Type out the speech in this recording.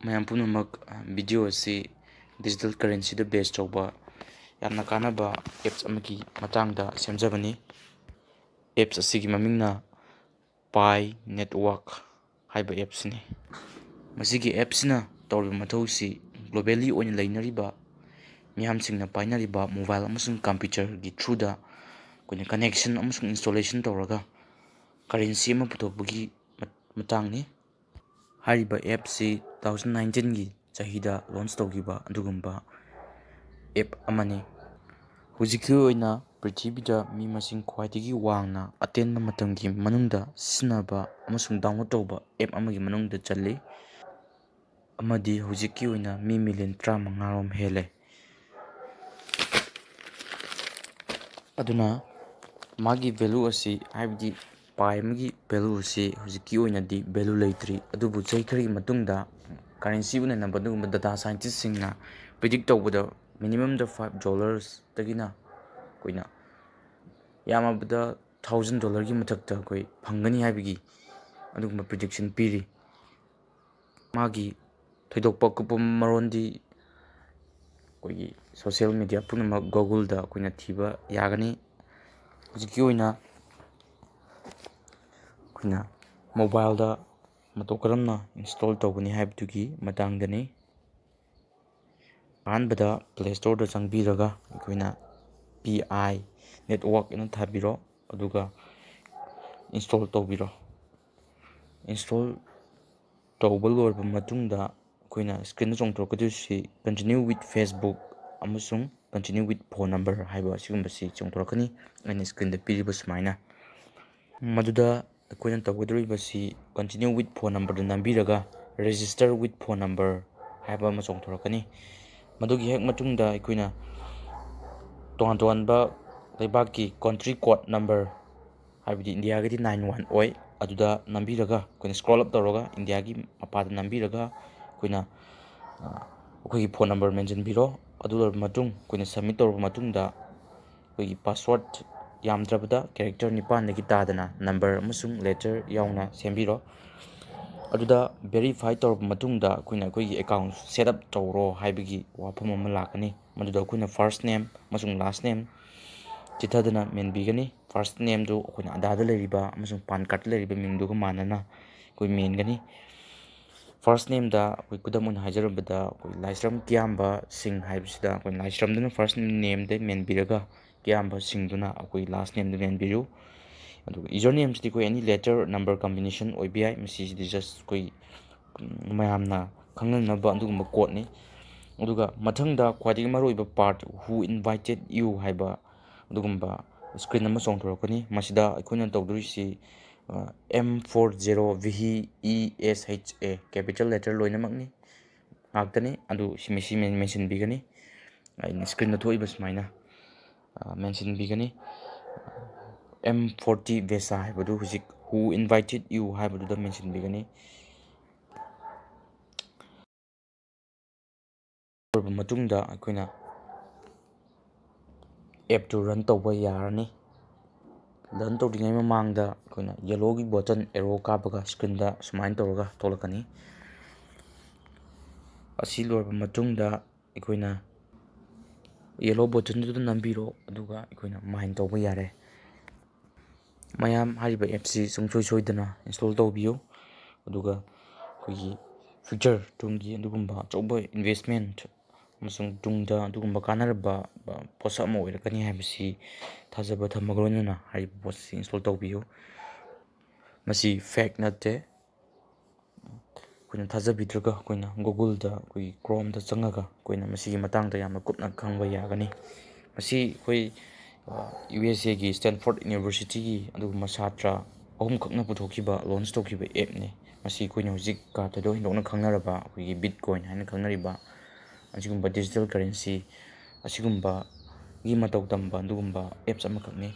ꯃꯌꯥꯝ ꯄꯨꯝꯅꯃꯛ ꯚꯤꯗꯤꯑꯣ ꯑꯁꯤ ꯗꯤꯖꯤꯇꯦꯜ ꯀꯔꯦꯟꯁꯤꯗ ꯕꯦꯁ ꯇꯧꯕ ꯌꯥꯝꯅ ꯀꯥꯟꯅꯕ ꯑꯦꯞꯁ ꯑꯃꯒꯤ ꯃꯇꯥꯡꯗ ꯁꯦꯝꯖꯕꯅꯤ꯫ ꯑꯦꯞꯁ ꯑꯁꯤꯒꯤ ꯃꯃꯤꯡꯅ ꯄꯥꯏ ꯅꯦꯠꯋꯥꯔꯛ ꯍꯥꯏꯕ ꯑꯦꯞꯁꯅꯤ꯫ ꯃꯁꯤꯒꯤ ꯑꯦꯞꯁꯤꯅ ꯇꯧꯔꯤꯕ ꯃꯊꯧꯁꯤ ꯒ꯭ꯂꯣꯕꯦꯜꯂꯤ ꯑꯣꯏꯅ ꯂꯩꯅꯔꯤꯕ ꯃꯤꯌꯥꯝꯁꯤꯡꯅ ꯄꯥꯏꯅꯔꯤꯕ ꯃꯣꯕꯥꯏꯜ ꯑꯃꯁꯨꯡ ꯀꯝꯄ꯭ꯌꯨꯇꯔꯒꯤ ꯊ꯭ꯔꯨꯗ ꯑꯩꯈꯣꯏꯅ ꯀꯅꯦꯛꯁꯟ ꯑꯃꯁꯨꯡ ꯏꯟꯁꯇꯣꯂꯦꯁꯟ ꯇꯧꯔꯒ ꯀꯔꯦꯟꯁꯤ ꯑꯃ ꯄꯨꯊꯣꯛꯄꯒꯤ ꯃꯇꯥꯡꯅꯤ꯫ ꯍꯥꯏꯔꯤꯕ ꯑꯦꯞꯁꯤ 2019ꯒꯤ ꯆꯍꯤꯗ ꯂꯣꯟꯆ ꯇꯧꯈꯤꯕ ꯑꯗꯨꯒꯨꯝꯕ ꯑꯦꯞ ꯑꯃꯅꯤ꯫ ꯍꯧꯖꯤꯛꯀꯤ ꯑꯣꯏꯅ ꯄ꯭ꯔꯤꯊꯤꯕꯤꯗ ꯃꯤ ꯃꯁꯤꯡ ꯈ꯭ꯋꯥꯏꯗꯒꯤ ꯋꯥꯡꯅ ꯑꯇꯦꯟꯕ ꯃꯇꯝꯒꯤ ꯃꯅꯨꯡꯗ ꯁꯤꯖꯤꯟꯅꯕ ꯑꯃꯁꯨꯡ ꯗꯥꯎꯟꯂꯣꯗ ꯇꯧꯕ ꯑꯦꯞ ꯑꯃꯒꯤ ꯃꯅꯨꯡꯗ ꯆꯜꯂꯤ, ꯑꯃꯗꯤ ꯍꯧꯖꯤꯛꯀꯤ ꯑꯣꯏꯅ ꯃꯤ ꯃꯤꯂꯤꯌꯟ 35 ꯔꯣꯝ ꯍꯦꯜꯂꯦ꯫ ꯑꯗꯨꯅ ꯃꯥꯒꯤ ꯚꯦꯂꯨ ꯑꯁꯤ ꯍꯥꯏꯕꯗꯤ ꯄꯥꯏ ꯑꯃꯒꯤ ꯚꯦꯂꯨ ꯑꯁꯤ ꯍꯧꯖꯤꯛꯀꯤ ꯑꯣꯏꯅꯗꯤ ꯚꯦꯂꯨ ꯂꯩꯇ꯭ꯔꯤ, ꯑꯗꯨꯕꯨ ꯆꯍꯤ ꯈꯔꯒꯤ ꯃꯇꯨꯡꯗ ꯀꯔꯦꯟꯁꯤ ꯎꯅꯅꯕ ꯑꯗꯨꯒꯨꯝꯕ ꯗꯇꯥ ꯁꯥꯏꯟꯇꯤꯁꯁꯤꯡꯅ ꯄ꯭ꯔꯤꯗꯤꯛ ꯇꯧꯕꯗ ꯃꯤꯅꯤꯃꯝꯗ $5ꯗꯒꯤꯅ ꯑꯩꯈꯣꯏꯅ ꯌꯥꯝꯃꯕꯗ $1,000ꯒꯤ ꯃꯊꯛꯇ ꯑꯩꯈꯣꯏ ꯐꯪꯒꯅꯤ ꯍꯥꯏꯕꯒꯤ ꯑꯗꯨꯒꯨꯝꯕ ꯄ꯭ꯔꯤꯗꯤꯛꯁꯟ ꯄꯤꯔꯤ꯫ ꯃꯥꯒꯤ ꯊꯣꯏꯗꯣꯛꯄ ꯑꯀꯨꯞꯄ ꯃꯔꯣꯟꯗꯤ ꯑꯩꯈꯣꯏꯒꯤ ꯁꯣꯁꯤꯌꯦꯜ ꯃꯤꯗꯤꯌꯥ ꯄꯨꯝꯅꯃꯛ ꯒꯨꯒꯜꯗ ꯑꯩꯈꯣꯏꯅ ꯊꯤꯕ ꯌꯥꯒꯅꯤ꯫ ꯍꯧꯖꯤꯛꯀꯤ ꯑꯣꯏꯅ ꯑꯩꯈꯣꯏꯅ ꯃꯣꯕꯥꯏꯜꯗ ꯃꯇꯧ ꯀꯔꯝꯅ ꯏꯟꯁꯇꯣꯜ ꯇꯧꯒꯅꯤ ꯍꯥꯏꯕꯗꯨꯒꯤ ꯃꯇꯥꯡꯗꯅꯤ꯫ ꯑꯍꯥꯟꯕꯗ ꯄ꯭ꯂꯦ ꯁ꯭ꯇꯣꯔꯗ ꯆꯪꯕꯤꯔꯒ ꯑꯩꯈꯣꯏꯅ PI ꯅꯦꯠꯋꯥꯔꯛ ꯑꯅ ꯊꯥꯕꯤꯔꯣ, ꯑꯗꯨꯒ ꯏꯟꯁꯇꯣꯜ ꯇꯧꯕꯤꯔꯣ꯫ ꯏꯟꯁꯇꯣꯜ ꯇꯧꯕ ꯂꯣꯏꯔꯕ ꯃꯇꯨꯡꯗ ꯑꯩꯈꯣꯏꯅ ꯁ꯭ꯀ꯭ꯔꯤꯟꯗ ꯆꯣꯡꯊꯣꯔꯛꯀꯗꯣꯏꯁꯤ ꯀꯟꯇꯤꯅ꯭ꯌꯨ ꯋꯤꯠ ꯐꯦꯁꯕꯨꯛ ꯑꯃꯁꯨꯡ ꯀꯟꯇꯤꯅ꯭ꯌꯨ ꯋꯤꯠ ꯐꯣꯟ ꯅꯝꯕꯔ ꯍꯥꯏꯕ ꯑꯁꯤꯒꯨꯝꯕꯁꯤ ꯆꯣꯡꯊꯣꯔꯛꯀꯅꯤ, ꯑꯩꯅ ꯁ꯭ꯀ꯭ꯔꯤꯟꯗ ꯄꯤꯔꯤꯕ ꯁꯨꯃꯥꯏꯅ꯫ ꯃꯗꯨꯗ ꯑꯩꯈꯣꯏꯅ ꯇꯧꯒꯗꯧꯔꯤꯕꯁꯤ ꯀꯟꯇꯤꯅ꯭ꯌꯨ ꯋꯤꯠ ꯐꯣꯟ ꯅꯝꯕꯔꯗ ꯅꯝꯕꯤꯔꯒ ꯔꯦꯖꯤꯁꯇꯔ ꯋꯤꯠ ꯐꯣꯟ ꯅꯝꯕꯔ ꯍꯥꯏꯕ ꯑꯃ ꯆꯣꯡꯊꯣꯔꯛꯀꯅꯤ꯫ ꯃꯗꯨꯒꯤ ꯍꯦꯛ ꯃꯇꯨꯡꯗ ꯑꯩꯈꯣꯏꯅ ꯇꯣꯉꯥꯟ ꯇꯣꯉꯥꯟꯕ ꯂꯩꯕꯥꯛꯀꯤ ꯀꯣꯟꯇ꯭ꯔꯤ ꯀꯣꯗ ꯅꯝꯕꯔ ꯍꯥꯏꯕꯗꯤ ꯏꯟꯗꯤꯌꯥꯒꯤꯗꯤ 91 ꯑꯣꯏ, ꯑꯗꯨꯗ ꯅꯝꯕꯤꯔꯒ ꯑꯩꯈꯣꯏꯅ ꯁ꯭ꯀ꯭ꯔꯣꯜ ꯑꯞ ꯇꯧꯔꯒ ꯏꯟꯗꯤꯌꯥꯒꯤ ꯃꯄꯥꯗ ꯅꯝꯕꯤꯔꯒ ꯑꯩꯈꯣꯏꯅ ꯑꯩꯈꯣꯏꯒꯤ ꯐꯣꯟ ꯅꯝꯕꯔ ꯃꯦꯟꯁꯤꯟꯕꯤꯔꯣ꯫ ꯑꯗꯨ ꯂꯣꯏꯔꯕ ꯃꯇꯨꯡ ꯑꯩꯈꯣꯏꯅ ꯁꯕꯃꯤꯠ ꯇꯧꯔꯕ ꯃꯇꯨꯡꯗ ꯑꯩꯈꯣꯏꯒꯤ ꯄꯥꯁꯋꯥꯔꯗ ꯌꯥꯝꯗ꯭ꯔꯕꯗ ꯀꯦꯔꯦꯛꯇꯔ 9ꯗꯒꯤ ꯇꯥꯗꯅ ꯅꯝꯕꯔ ꯑꯃꯁꯨꯡ ꯂꯦꯇꯔ ꯌꯥꯎꯅ ꯁꯦꯝꯕꯤꯔꯣ꯫ ꯑꯗꯨꯗ ꯚꯦꯔꯤꯐꯥꯏ ꯇꯧꯔꯕ ꯃꯇꯨꯡꯗ ꯑꯩꯈꯣꯏꯅ ꯑꯩꯈꯣꯏꯒꯤ ꯑꯦꯀꯥꯎꯟ ꯁꯦꯠ ꯑꯞ ꯇꯧꯔꯣ ꯍꯥꯏꯕꯒꯤ ꯋꯥꯐꯝ ꯑꯃ ꯂꯥꯛꯀꯅꯤ꯫ ꯃꯗꯨꯗ ꯑꯩꯈꯣꯏꯅ ꯐꯥꯔꯁ ꯅꯦꯝ ꯑꯃꯁꯨꯡ ꯂꯥꯁ ꯅꯦꯝ ꯆꯤꯊꯗꯅ ꯃꯦꯟꯕꯤꯒꯅꯤ꯫ ꯐꯥꯔꯁ ꯅꯦꯝꯗꯨ ꯑꯩꯈꯣꯏꯅ ꯑꯙꯥꯔꯗ ꯂꯩꯔꯤꯕ ꯑꯃꯁꯨꯡ ꯄꯥꯟ ꯀꯥꯔꯗꯇ ꯂꯩꯔꯤꯕ ꯃꯤꯡꯗꯨꯒ ꯃꯥꯟꯅꯅ ꯑꯩꯈꯣꯏ ꯃꯦꯟꯒꯅꯤ꯫ ꯐꯥꯔꯁ ꯅꯦꯝꯗ ꯑꯩꯈꯣꯏ ꯈꯨꯗꯝ ꯑꯣꯏꯅ ꯍꯥꯏꯖꯔꯕꯗ ꯑꯩꯈꯣꯏ ꯂꯥꯏꯁ꯭ꯔꯝ ꯀꯤꯌꯥꯝꯕ ꯁꯤꯡ ꯍꯥꯏꯕꯁꯤꯗ ꯑꯩꯈꯣꯏ ꯂꯥꯏꯁ꯭ꯔꯝꯗꯨꯅ ꯐꯥꯔꯁ ꯅꯦꯝꯗ ꯃꯦꯟꯕꯤꯔꯒ ꯀꯤꯌꯥꯝꯕ ꯁꯤꯡꯗꯨꯅ ꯑꯩꯈꯣꯏ ꯂꯥꯁ ꯅꯦꯝꯗ ꯃꯦꯟꯕꯤꯌꯨ꯫ ꯑꯗꯨꯒ ꯌꯨꯖꯔ ꯅꯦꯝꯁꯤꯗꯤ ꯑꯩꯈꯣꯏ ꯑꯦꯅꯤ ꯂꯦꯇꯔ ꯅꯝꯕꯔ ꯀꯝꯕꯤꯅꯦꯁꯟ ꯑꯣꯏꯕ ꯌꯥꯏ, ꯃꯁꯤꯁꯤꯗꯤ ꯖꯁ ꯑꯩꯈꯣই ꯃꯌꯥꯝꯅ ꯈꯪꯅꯅꯕ ꯑꯗꯨꯒꯨꯝꯕ ꯀꯣꯗꯅꯤ꯫ ꯑꯗꯨꯒ ꯃꯊꯪꯗ ꯈ꯭ꯋꯥꯏꯗꯒꯤ ꯃꯔꯨꯑꯣꯏꯕ ꯄꯥꯔꯠ ꯍꯨ ꯏꯟꯚꯥꯏꯇꯦꯠ ꯌꯨ ꯍꯥꯏꯕ ꯑꯗꯨꯒꯨꯝꯕ ꯁ꯭ꯀ꯭ꯔꯤꯟ ꯑꯃ ꯆꯣꯡꯊꯣꯔꯛꯀꯅꯤ꯫ ꯃꯁꯤꯗ ꯑꯩꯈꯣꯏꯅ ꯇꯧꯗꯣꯔꯤꯁꯤ M40VHESHA ꯀꯦꯄꯤꯇꯦꯜ ꯂꯦꯇꯔ ꯂꯣꯏꯅꯃꯛꯅꯤ ꯉꯥꯛꯇꯅꯤ, ꯑꯗꯨ ꯁꯤ ꯃꯦꯟꯁꯤꯟꯕꯤꯒꯅꯤ꯫ ꯑꯩꯅ ꯁ꯭ꯀ꯭ꯔꯤꯟꯗ ꯊꯣꯛꯏꯕ ꯁꯨꯃꯥꯏꯅ ꯃꯦꯟꯁꯤꯟꯕꯤꯒꯅꯤ꯫ M40 ꯚꯦꯁꯥ ꯍꯥꯏꯕꯗꯨ ꯍꯧꯖꯤꯛ ꯍꯨ ꯏꯟꯚꯥꯏꯇꯦꯠ ꯌꯨ ꯍꯥꯏꯕꯗꯨꯗ ꯃꯦꯟꯁꯤꯟꯕꯤꯒꯅꯤ꯫ ꯂꯣꯏꯔꯕ ꯃꯇꯨꯡꯗ ꯑꯩꯈꯣꯏꯅ ꯑꯦꯞꯇꯨ ꯔꯟ ꯇꯧꯕ ꯌꯥꯔꯅꯤ꯫ ꯔꯟ ꯇꯧꯗ꯭ꯔꯤꯉꯩ ꯃꯃꯥꯡꯗ ꯑꯩꯈꯣꯏꯅ ꯌꯦꯜꯂꯣꯒꯤ ꯕꯣꯇꯟ ꯑꯦꯔꯣ ꯀꯥꯞꯄꯒ ꯁ꯭ꯀ꯭ꯔꯤꯟꯗ ꯁꯨꯃꯥꯏꯅ ꯇꯧꯔꯒ ꯊꯣꯛꯂꯛꯀꯅꯤ꯫ ꯑꯁꯤ ꯂꯣꯏꯔꯕ ꯃꯇꯨꯡꯗ ꯑꯩꯈꯣꯏꯅ ꯌꯦꯜꯂꯣ ꯕꯣꯇꯟꯗꯨꯗ ꯅꯝꯕꯤꯔꯣ, ꯑꯗꯨꯒ ꯑꯩꯈꯣꯏꯅ ꯃꯥꯏꯟ ꯇꯧꯕ ꯌꯥꯔꯦ꯫ ꯃꯌꯥꯝ ꯍꯥꯏꯔꯤꯕ ꯑꯦꯞꯁꯤ ꯁꯨꯡꯁꯣꯏ ꯁꯣꯏꯗꯅ ꯏꯟꯁꯇꯣꯜ ꯇꯧꯕꯤꯌꯨ, ꯑꯗꯨꯒ ꯑꯩꯈꯣꯏꯒꯤ ꯐ꯭ꯌꯨꯆꯔ ꯇꯨꯡꯒꯤ ꯑꯗꯨꯒꯨꯝꯕ ꯑꯆꯧꯕ ꯏꯟꯚꯦꯁꯃꯦꯟꯠ ꯑꯃꯁꯨꯡ ꯇꯨꯡꯗ ꯑꯗꯨꯒꯨꯝꯕ ꯀꯥꯟꯅꯔꯕ ꯄꯣꯠꯁꯛ ꯑꯃ ꯑꯣꯏꯔꯛꯀꯅꯤ ꯍꯥꯏꯕꯁꯤ ꯊꯥꯖꯕ ꯊꯝꯃꯒ ꯂꯣꯏꯅꯅ ꯍꯥꯏꯔꯤꯕ ꯄꯣꯠꯁꯤ ꯏꯟꯁꯇꯣꯜ ꯇꯧꯕꯤꯌꯨ꯫ ꯃꯁꯤ ꯐꯦꯛ ꯅꯠꯇꯦ꯫ ꯑꯩꯈꯣꯏꯅ ꯊꯥꯖꯕꯤꯗ꯭ꯔꯒ ꯑꯩꯈꯣꯏꯅ ꯒꯨꯒꯜꯗ ꯑꯩꯈꯣꯏꯒꯤ ꯀ꯭ꯔꯣꯝꯗ ꯆꯪꯉꯒ ꯑꯩꯈꯣꯏꯅ ꯃꯁꯤꯒꯤ ꯃꯇꯥꯡꯗ ꯌꯥꯝꯅ ꯀꯨꯞꯅ ꯈꯪꯕ ꯌꯥꯒꯅꯤ꯫ ꯃꯁꯤ ꯑꯩꯈꯣꯏ USAꯒꯤ ꯁ꯭ꯇꯦꯟꯐꯣꯔꯗ ꯌꯨꯅꯤꯚꯔꯁꯤꯇꯤꯒꯤ ꯑꯗꯨꯒꯨꯝꯕ ꯁꯥꯇ꯭ꯔ 3ꯈꯛꯅ ꯄꯨꯊꯣꯛꯈꯤꯕ ꯂꯣꯟꯆ ꯇꯧꯈꯤꯕ ꯑꯦꯞꯅꯤ꯫ ꯃꯁꯤ ꯑꯩꯈꯣꯏꯅ ꯍꯧꯖꯤꯛꯀ ꯊꯣꯏꯗꯣꯛ ꯍꯦꯟꯗꯣꯛꯅ ꯈꯪꯅꯔꯕ ꯑꯩꯈꯣꯏꯒꯤ ꯕꯤꯠꯀꯣꯏꯟ ꯍꯥꯏꯅ ꯈꯪꯅꯔꯤꯕ ꯑꯁꯤꯒꯨꯝꯕ ꯗꯤꯖꯤꯇꯦꯜ ꯀꯔꯦꯟꯁꯤ ꯑꯁꯤꯒꯨꯝꯕꯒꯤ ꯃꯇꯧ ꯇꯝꯕ ꯑꯗꯨꯒꯨꯝꯕ ꯑꯦꯞꯁ ꯑꯃꯈꯛꯅꯤ꯫